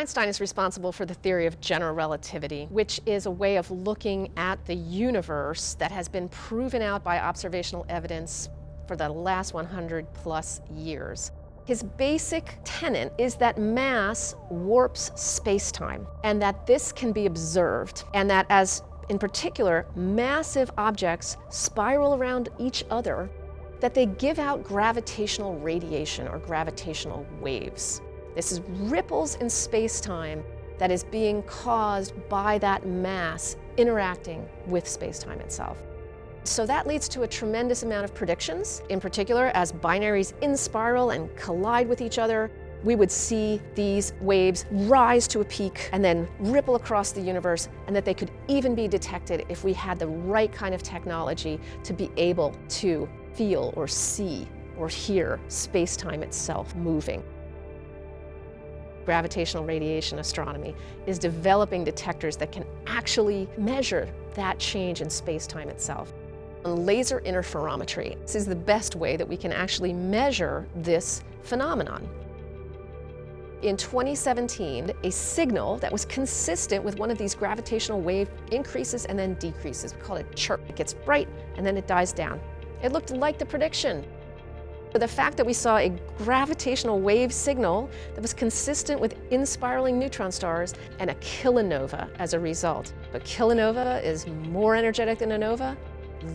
Einstein is responsible for the theory of general relativity, which is a way of looking at the universe that has been proven out by observational evidence for the last 100 plus years. His basic tenet is that mass warps space-time, and that this can be observed, and that as, in particular, massive objects spiral around each other, that they give out gravitational radiation or gravitational waves. This is ripples in space-time that is being caused by that mass interacting with space-time itself. So that leads to a tremendous amount of predictions. In particular, as binaries in-spiral and collide with each other, we would see these waves rise to a peak and then ripple across the universe, and that they could even be detected if we had the right kind of technology to be able to feel or see or hear space-time itself moving. Gravitational radiation astronomy is developing detectors that can actually measure that change in space-time itself. Laser interferometry. This is the best way that we can actually measure this phenomenon. In 2017, a signal that was consistent with one of these gravitational wave increases and then decreases. We call it a chirp. It gets bright and then it dies down. It looked like the prediction. But the fact that we saw a gravitational wave signal that was consistent with in-spiraling neutron stars and a kilonova as a result. A kilonova is more energetic than a nova,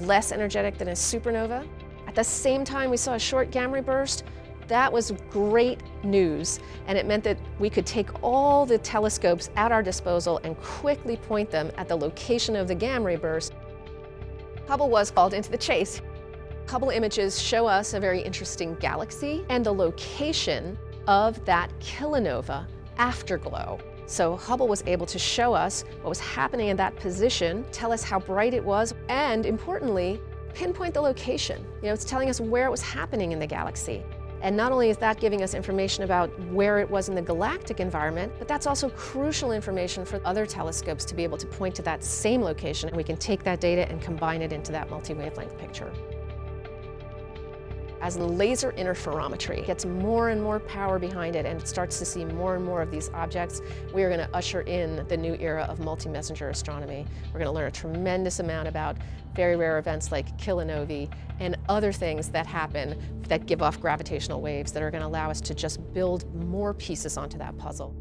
less energetic than a supernova. At the same time, we saw a short gamma ray burst. That was great news, and it meant that we could take all the telescopes at our disposal and quickly point them at the location of the gamma ray burst. Hubble was called into the chase. Hubble images show us a very interesting galaxy and the location of that kilonova afterglow. So Hubble was able to show us what was happening in that position, tell us how bright it was, and importantly, pinpoint the location. It's telling us where it was happening in the galaxy. And not only is that giving us information about where it was in the galactic environment, but that's also crucial information for other telescopes to be able to point to that same location, and we can take that data and combine it into that multi-wavelength picture. As laser interferometry gets more and more power behind it and it starts to see more and more of these objects, we are going to usher in the new era of multi-messenger astronomy. We're going to learn a tremendous amount about very rare events like kilonovae and other things that happen that give off gravitational waves that are going to allow us to just build more pieces onto that puzzle.